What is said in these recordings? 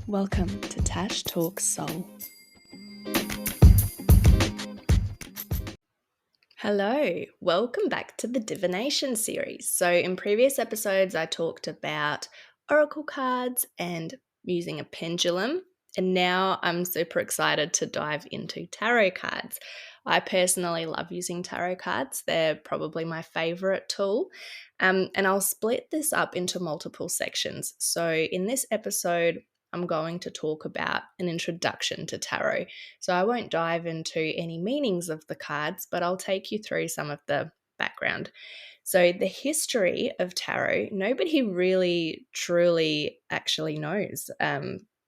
Welcome to Tash Talks Soul. Hello, welcome back to the Divination series. So in previous episodes, I talked about oracle cards and using a pendulum, and now I'm super excited to dive into tarot cards. I personally love using tarot cards. They're probably my favorite tool. And I'll split this up into multiple sections. So in this episode, I'm going to talk about an introduction to tarot. So I won't dive into any meanings of the cards, but I'll take you through some of the background. So the history of tarot, nobody really truly actually knows.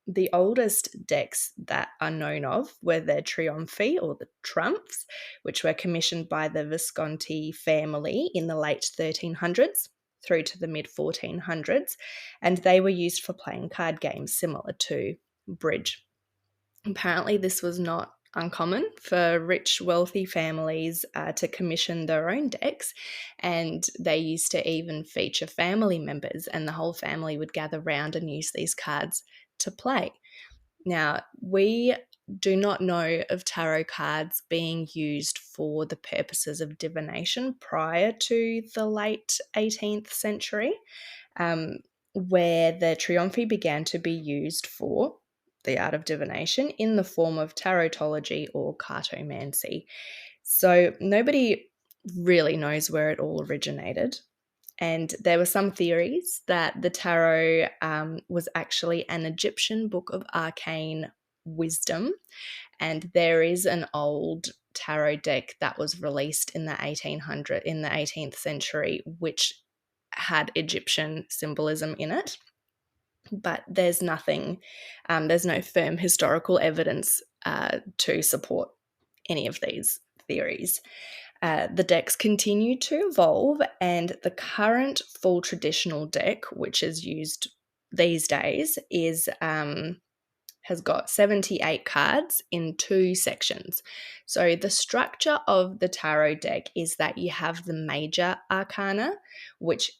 The oldest decks that are known of were the Trionfi or the Trumps, which were commissioned by the Visconti family in the late 1300s through to the mid 1400s, and they were used for playing card games similar to bridge. Apparently, this was not uncommon for rich, wealthy families to commission their own decks, and they used to even feature family members, and the whole family would gather round and use these cards to play. Now, we do not know of tarot cards being used for the purposes of divination prior to the late 18th century, where the Trionfi began to be used for the art of divination in the form of tarotology or cartomancy. So nobody really knows where it all originated. And there were some theories that the tarot was actually an Egyptian book of arcane wisdom. And there is an old tarot deck that was released in the 18th century, which had Egyptian symbolism in it. But there's nothing, there's no firm historical evidence to support any of these theories. The decks continue to evolve, and the current full traditional deck, which is used these days, has got 78 cards in 2 sections. So the structure of the tarot deck is that you have the major arcana, which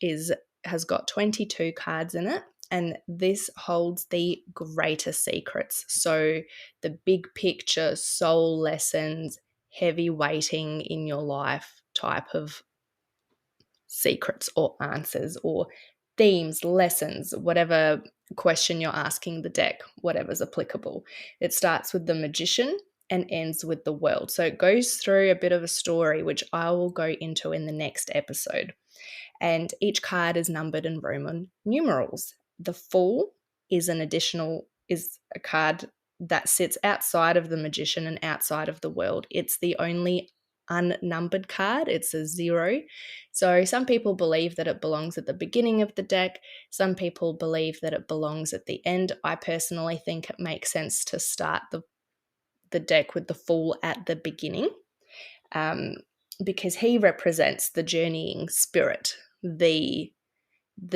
has got 22 cards in it, and this holds the greater secrets. So the big picture, soul lessons, heavy weighting in your life type of secrets or answers or themes, lessons, whatever question you're asking the deck, whatever's applicable. It starts with the magician and ends with the world. So it goes through a bit of a story, which I will go into in the next episode. And each card is numbered in Roman numerals. The Fool is a card that sits outside of the magician and outside of the world. It's the only unnumbered card. It's a 0. So some people believe that it belongs at the beginning of the deck. Some people believe that it belongs at the end. I personally think it makes sense to start the deck with the Fool at the beginning, because he represents the journeying spirit, the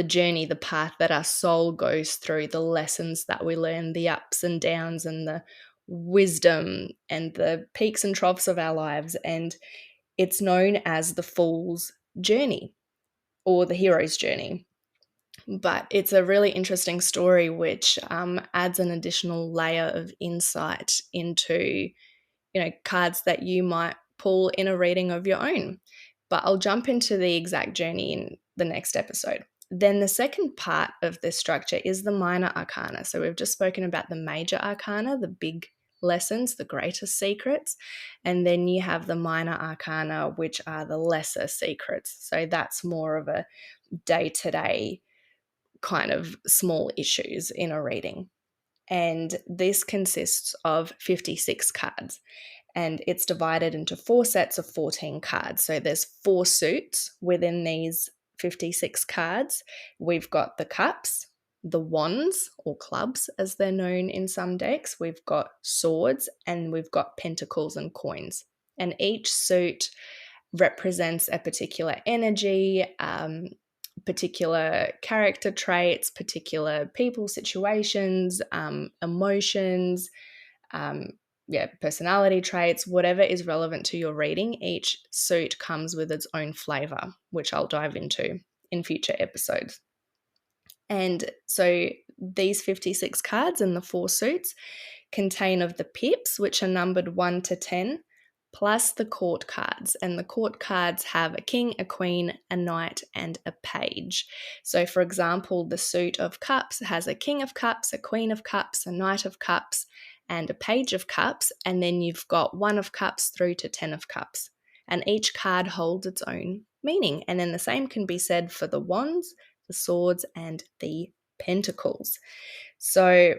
journey, the path that our soul goes through, the lessons that we learn, the ups and downs and the wisdom and the peaks and troughs of our lives. And it's known as the Fool's journey or the hero's journey. But it's a really interesting story which adds an additional layer of insight into, cards that you might pull in a reading of your own. But I'll jump into the exact journey in the next episode. Then the second part of this structure is the minor arcana. So we've just spoken about the major arcana, the big lessons, the greater secrets. And then you have the minor arcana, which are the lesser secrets. So that's more of a day-to-day kind of small issues in a reading. And this consists of 56 cards. And it's divided into 4 sets of 14 cards. So there's 4 suits within these 56 cards. We've got the cups, the wands or clubs as they're known in some decks. We've got swords, and we've got pentacles and coins. And each suit represents a particular energy, particular character traits, particular people, situations, emotions, personality traits, whatever is relevant to your reading. Each suit comes with its own flavor, which I'll dive into in future episodes. And so these 56 cards and the 4 suits contain of the pips, which are numbered 1 to 10, plus the court cards. And the court cards have a king, a queen, a knight, and a page. So, for example, the suit of cups has a king of cups, a queen of cups, a knight of cups, and a page of cups. And then you've got 1 of cups through to 10 of cups. And each card holds its own meaning. And then the same can be said for the wands, the swords, and the pentacles. So,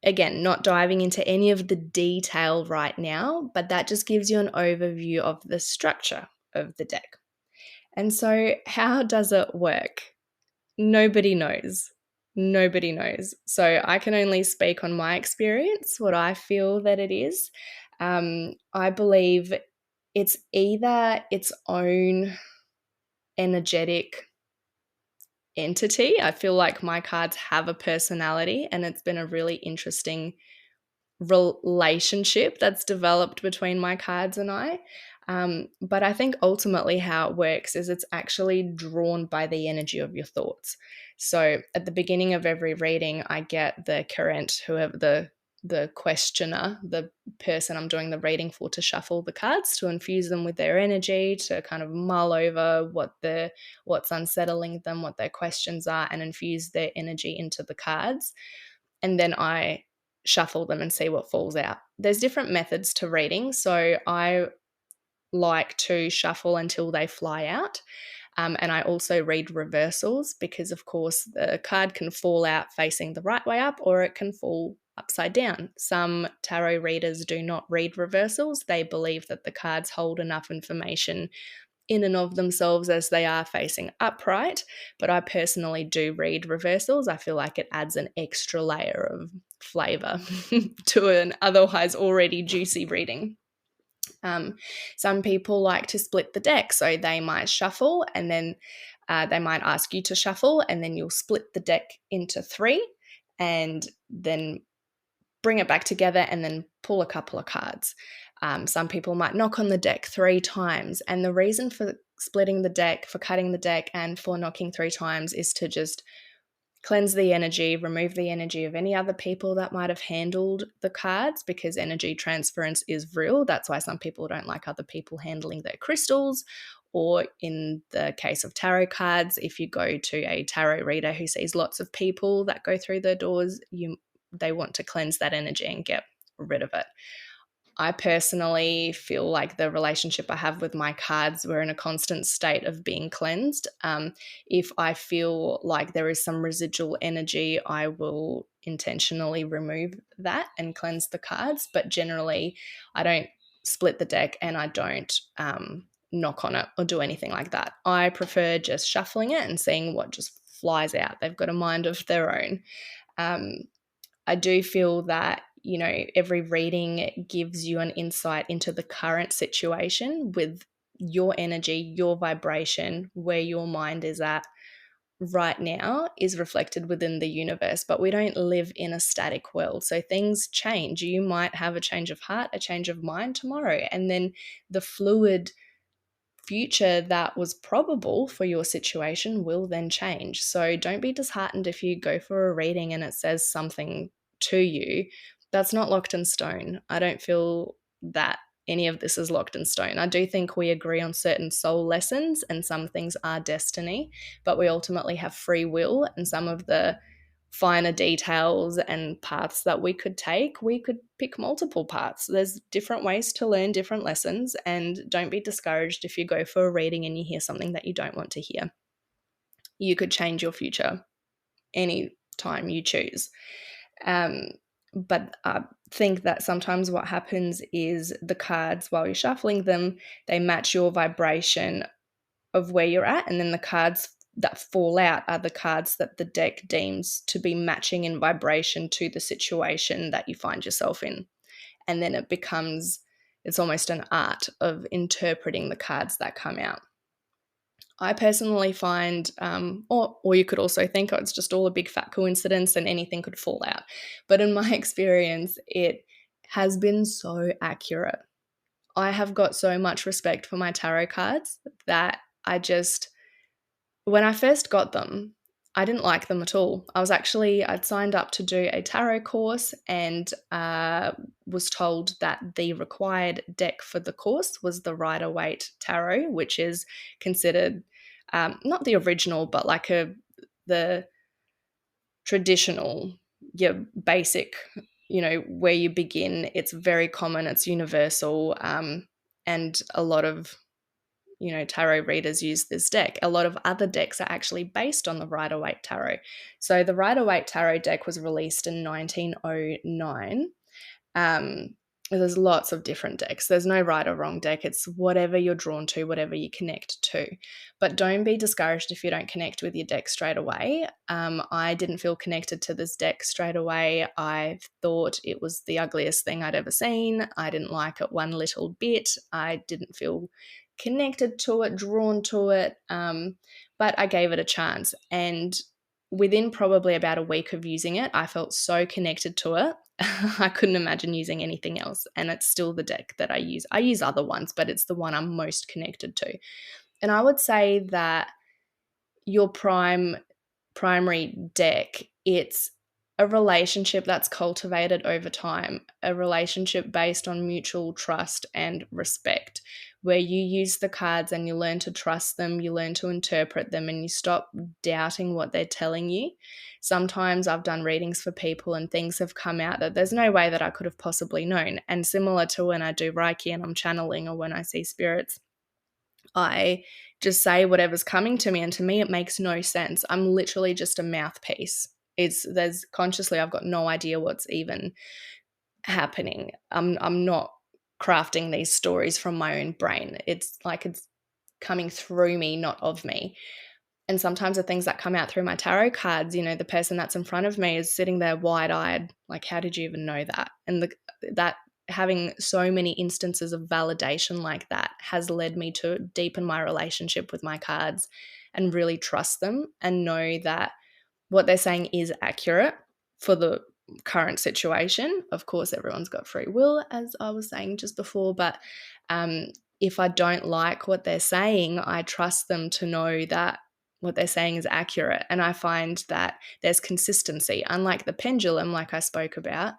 again, not diving into any of the detail right now, but that just gives you an overview of the structure of the deck. And so, how does it work? Nobody knows. Nobody knows. So, I can only speak on my experience, what I feel that it is. I believe it's either its own energetic entity. I feel like my cards have a personality, and it's been a really interesting relationship that's developed between my cards and I. But I think ultimately how it works is it's actually drawn by the energy of your thoughts. So at the beginning of every reading, I get the current, whoever the questioner, the person I'm doing the reading for, to shuffle the cards, to infuse them with their energy, to kind of mull over what's unsettling them, what their questions are, and infuse their energy into the cards. And then I shuffle them and see what falls out. There's different methods to reading. So I like to shuffle until they fly out. And I also read reversals because, of course, the card can fall out facing the right way up, or it can fall upside down. Some tarot readers do not read reversals. They believe that the cards hold enough information in and of themselves as they are facing upright, but I personally do read reversals. I feel like it adds an extra layer of flavor to an otherwise already juicy reading. Some people like to split the deck, so they might shuffle and then they might ask you to shuffle, and then you'll split the deck into 3 and then bring it back together and then pull a couple of cards. Some people might knock on the deck 3 times, and the reason for splitting the deck, for cutting the deck, and for knocking 3 times is to just cleanse the energy, remove the energy of any other people that might have handled the cards, because energy transference is real. That's why some people don't like other people handling their crystals. Or in the case of tarot cards, if you go to a tarot reader who sees lots of people that go through their doors, they want to cleanse that energy and get rid of it. I personally feel like the relationship I have with my cards, we're in a constant state of being cleansed. If I feel like there is some residual energy, I will intentionally remove that and cleanse the cards. But generally, I don't split the deck and I don't knock on it or do anything like that. I prefer just shuffling it and seeing what just flies out. They've got a mind of their own. I do feel that, every reading gives you an insight into the current situation with your energy, your vibration, where your mind is at right now is reflected within the universe. But we don't live in a static world. So things change. You might have a change of heart, a change of mind tomorrow. And then the fluid future that was probable for your situation will then change. So don't be disheartened if you go for a reading and it says something to you. That's not locked in stone. I don't feel that any of this is locked in stone. I do think we agree on certain soul lessons and some things are destiny, but we ultimately have free will, and some of the finer details and paths that we could take, we could pick multiple paths. There's different ways to learn different lessons, and don't be discouraged if you go for a reading and you hear something that you don't want to hear. You could change your future any time you choose. But I think that sometimes what happens is the cards, while you're shuffling them, they match your vibration of where you're at, and then the cards that fall out are the cards that the deck deems to be matching in vibration to the situation that you find yourself in. And then it's almost an art of interpreting the cards that come out. I personally find, or you could also think, it's just all a big fat coincidence and anything could fall out. But in my experience, it has been so accurate. I have got so much respect for my tarot cards that when I first got them, I didn't like them at all. I'd signed up to do a tarot course and was told that the required deck for the course was the Rider-Waite Tarot, which is considered not the original, but like the traditional, your basic, where you begin. It's very common, it's universal, and a lot of tarot readers use this deck. A lot of other decks are actually based on the Rider-Waite Tarot. So the Rider-Waite Tarot deck was released in 1909. There's lots of different decks. There's no right or wrong deck. It's whatever you're drawn to, whatever you connect to. But don't be discouraged if you don't connect with your deck straight away. I didn't feel connected to this deck straight away. I thought it was the ugliest thing I'd ever seen. I didn't like it one little bit. I didn't feel connected to it, drawn to it, but I gave it a chance. And within probably about a week of using it, I felt so connected to it. I couldn't imagine using anything else. And it's still the deck that I use. I use other ones, but it's the one I'm most connected to. And I would say that your primary deck, it's a relationship that's cultivated over time, a relationship based on mutual trust and respect, where you use the cards and you learn to trust them, you learn to interpret them, and you stop doubting what they're telling you. Sometimes I've done readings for people and things have come out that there's no way that I could have possibly known. And similar to when I do Reiki and I'm channeling, or when I see spirits, I just say whatever's coming to me, and to me it makes no sense. I'm literally just a mouthpiece. There's consciously, I've got no idea what's even happening. I'm not crafting these stories from my own brain. It's like it's coming through me, not of me. And sometimes the things that come out through my tarot cards, the person that's in front of me is sitting there wide-eyed, like, how did you even know that? And that having so many instances of validation like that has led me to deepen my relationship with my cards and really trust them and know that what they're saying is accurate for the current situation. Of course, everyone's got free will, as I was saying just before, but if I don't like what they're saying, I trust them to know that what they're saying is accurate. And I find that there's consistency. Unlike the pendulum, like I spoke about,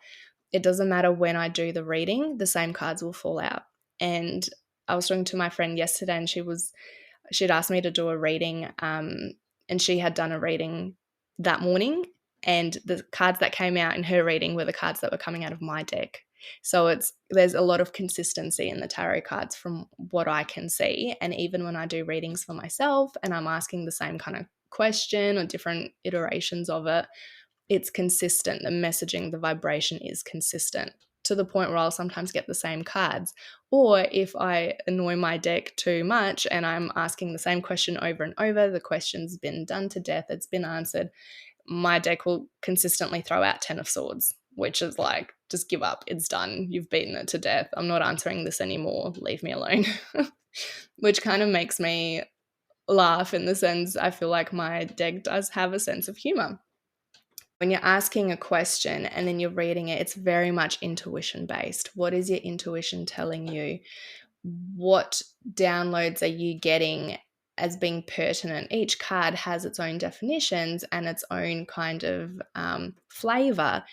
it doesn't matter when I do the reading, the same cards will fall out. And I was talking to my friend yesterday, and she'd asked me to do a reading, and she had done a reading that morning, and the cards that came out in her reading were the cards that were coming out of my deck. So there's a lot of consistency in the tarot cards from what I can see. And even when I do readings for myself and I'm asking the same kind of question or different iterations of it, it's consistent. The messaging, the vibration is consistent, to the point where I'll sometimes get the same cards. Or if I annoy my deck too much and I'm asking the same question over and over, the question's been done to death, it's been answered, my deck will consistently throw out 10 of Swords, which is like, just give up. It's done. You've beaten it to death. I'm not answering this anymore. Leave me alone. Which kind of makes me laugh, in the sense I feel like my deck does have a sense of humor. When you're asking a question and then you're reading it, it's very much intuition based. What is your intuition telling you? What downloads are you getting as being pertinent? Each card has its own definitions and its own kind of flavor,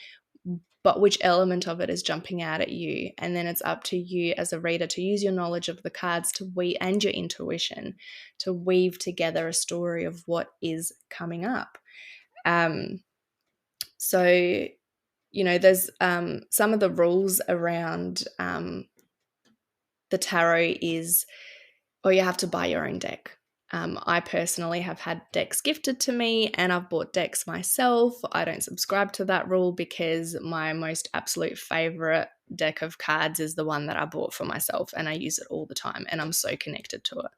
but which element of it is jumping out at you? And then it's up to you as a reader to use your knowledge of the cards and your intuition to weave together a story of what is coming up. So, there's some of the rules around the tarot is, you have to buy your own deck. I personally have had decks gifted to me and I've bought decks myself. I don't subscribe to that rule because my most absolute favorite deck of cards is the one that I bought for myself, and I use it all the time and I'm so connected to it.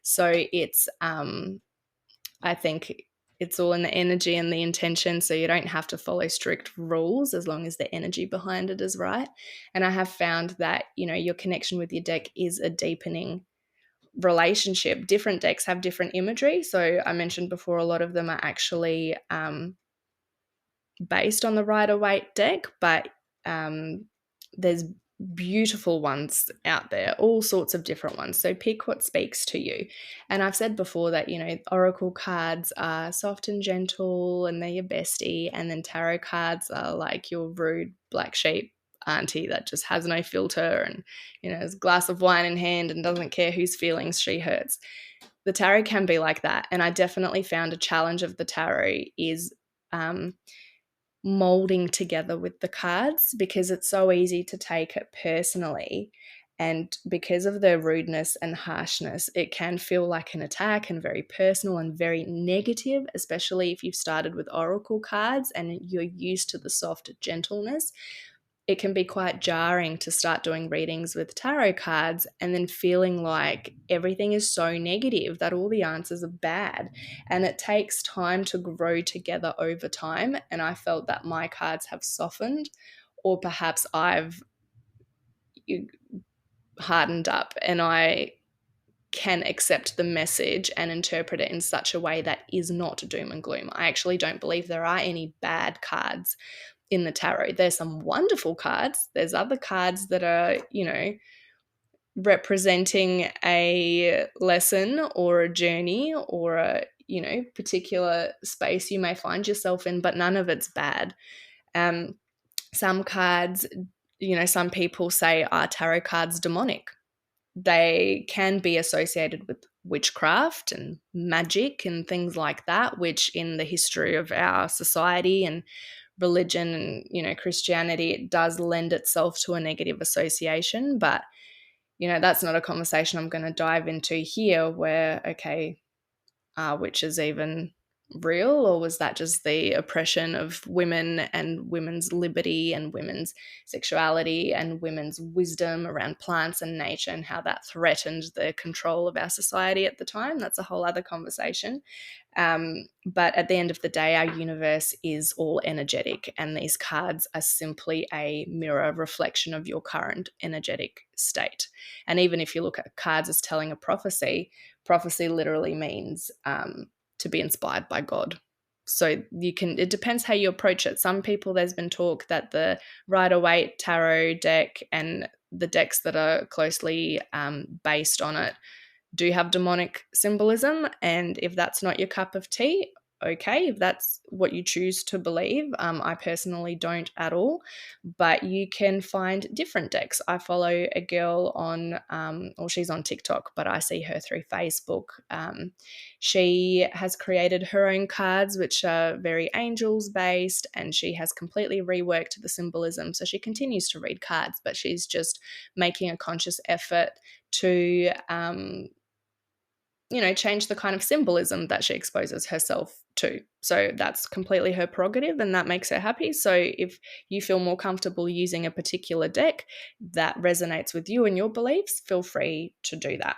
So it's, I think it's all in the energy and the intention, so you don't have to follow strict rules as long as the energy behind it is right. And I have found that, your connection with your deck is a deepening relationship. Different decks have different imagery. So I mentioned before, a lot of them are actually based on the Rider-Waite deck, but there's beautiful ones out there, all sorts of different ones. So pick what speaks to you. And I've said before that, oracle cards are soft and gentle and they're your bestie. And then tarot cards are like your rude black sheep auntie that just has no filter and, has a glass of wine in hand and doesn't care whose feelings she hurts. The tarot can be like that. And I definitely found a challenge of the tarot is molding together with the cards, because it's so easy to take it personally. And because of the rudeness and harshness, it can feel like an attack and very personal and very negative, especially if you've started with oracle cards and you're used to the soft gentleness. It can be quite jarring to start doing readings with tarot cards and then feeling like everything is so negative, that all the answers are bad. And it takes time to grow together over time. And I felt that my cards have softened, or perhaps I've hardened up and I can accept the message and interpret it in such a way that is not doom and gloom. I actually don't believe there are any bad cards in the tarot. There's some wonderful cards. There's other cards that are, representing a lesson or a journey or a, particular space you may find yourself in, but none of it's bad. Some cards, some people say, are tarot cards demonic? They can be associated with witchcraft and magic and things like that, which in the history of our society and religion and, Christianity, it does lend itself to a negative association. But, that's not a conversation I'm going to dive into here where, okay, are witches even real, or was that just the oppression of women and women's liberty and women's sexuality and women's wisdom around plants and nature and how that threatened the control of our society at the time? That's a whole other conversation. But at the end of the day, our universe is all energetic, and these cards are simply a mirror reflection of your current energetic state. And even if you look at cards as telling a prophecy, prophecy literally means to be inspired by God. So it depends how you approach it. Some people, there's been talk that the Rider-Waite tarot deck and the decks that are closely based on it do have demonic symbolism. And if that's not your cup of tea, okay, if that's what you choose to believe. I personally don't at all, but you can find different decks. I follow a girl on, she's on TikTok, but I see her through Facebook. She has created her own cards, which are very angels based, and she has completely reworked the symbolism. So she continues to read cards, but she's just making a conscious effort to change the kind of symbolism that she exposes herself to. So that's completely her prerogative, and that makes her happy. So if you feel more comfortable using a particular deck that resonates with you and your beliefs, feel free to do that.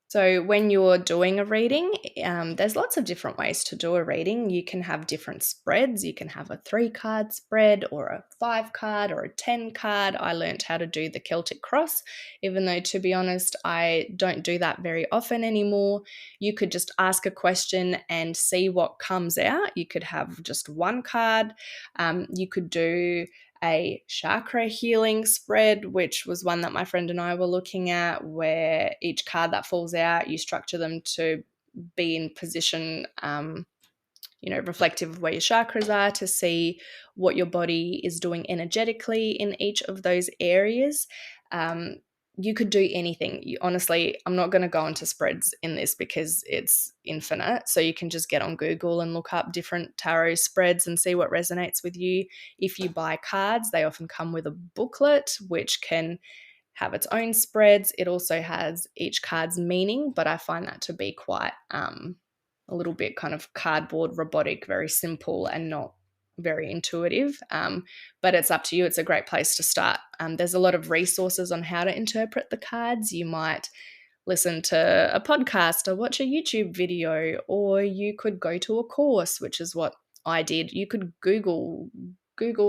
So when you're doing a reading, there's lots of different ways to do a reading. You can have different spreads. You can have a 3-card spread or a 5-card or a 10-card. I learned how to do the Celtic Cross, even though, to be honest, I don't do that very often anymore. You could just ask a question and see what comes out. You could have just 1 card. You could do a chakra healing spread, which was one that my friend and I were looking at, where each card that falls out, you structure them to be in position, reflective of where your chakras are, to see what your body is doing energetically in each of those areas. You could do anything. Honestly, I'm not going to go into spreads in this because it's infinite. So you can just get on Google and look up different tarot spreads and see what resonates with you. If you buy cards, they often come with a booklet, which can have its own spreads. It also has each card's meaning, but I find that to be quite a little bit kind of cardboard, robotic, very simple and not very intuitive, but it's up to you. It's a great place to start. There's a lot of resources on how to interpret the cards. You might listen to a podcast or watch a YouTube video, or you could go to a course, which is what I did. You could Google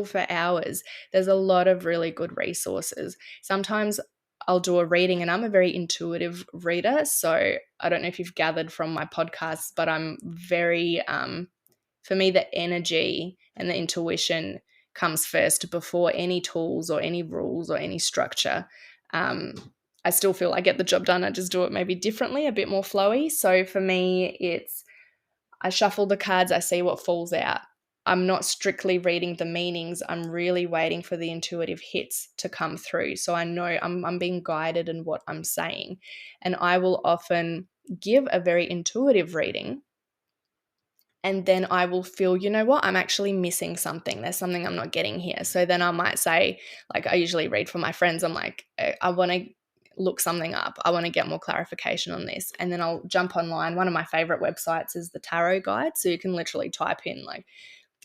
for hours. There's a lot of really good resources. Sometimes I'll do a reading, and I'm a very intuitive reader, so I don't know if you've gathered from my podcasts, but I'm very for me, the energy and the intuition comes first before any tools or any rules or any structure. I still feel I get the job done. I just do it maybe differently, a bit more flowy. So for me, I shuffle the cards, I see what falls out. I'm not strictly reading the meanings. I'm really waiting for the intuitive hits to come through. So I know I'm being guided in what I'm saying. And I will often give a very intuitive reading, and then I will feel, you know what, I'm actually missing something. There's something I'm not getting here. So then I might say, like I usually read for my friends, I'm like, I want to look something up. I want to get more clarification on this. And then I'll jump online. One of my favorite websites is the Tarot Guide. So you can literally type in like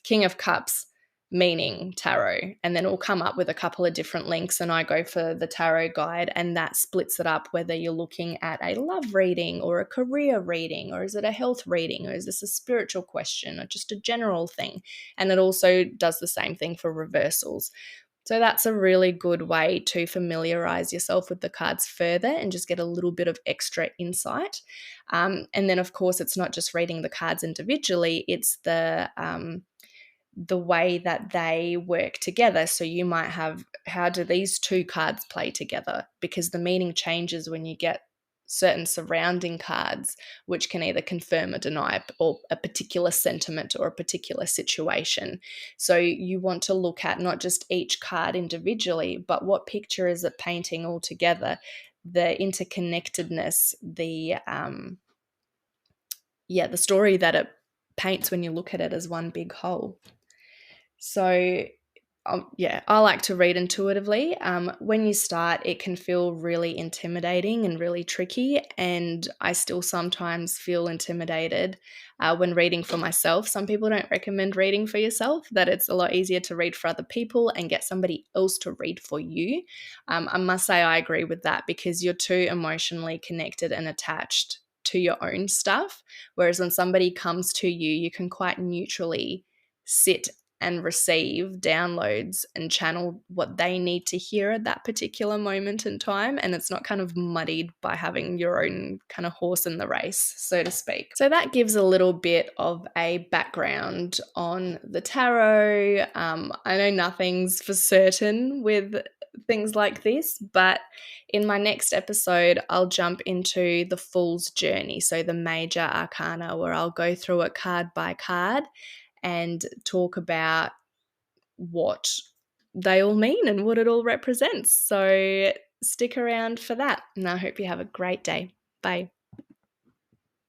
King of Cups meaning tarot, and then it'll come up with a couple of different links, and I go for the tarot guide, and that splits it up whether you're looking at a love reading or a career reading, or is it a health reading, or is this a spiritual question or just a general thing. And it also does the same thing for reversals. So that's a really good way to familiarize yourself with the cards further and just get a little bit of extra insight. And then, of course, it's not just reading the cards individually, it's the way that they work together. So you might have, how do these two cards play together? Because the meaning changes when you get certain surrounding cards, which can either confirm or deny or a particular sentiment or a particular situation. So you want to look at not just each card individually, but what picture is it painting all together, the interconnectedness, the story that it paints when you look at it as one big whole. So, I like to read intuitively. When you start, it can feel really intimidating and really tricky, and I still sometimes feel intimidated when reading for myself. Some people don't recommend reading for yourself, that it's a lot easier to read for other people and get somebody else to read for you. I must say I agree with that, because you're too emotionally connected and attached to your own stuff, whereas when somebody comes to you, you can quite neutrally sit and receive downloads and channel what they need to hear at that particular moment in time. And it's not kind of muddied by having your own kind of horse in the race, so to speak. So that gives a little bit of a background on the tarot. I know nothing's for certain with things like this, but in my next episode, I'll jump into the Fool's Journey, so the major arcana, where I'll go through it card by card and talk about what they all mean and what it all represents. So stick around for that, and I hope you have a great day. Bye.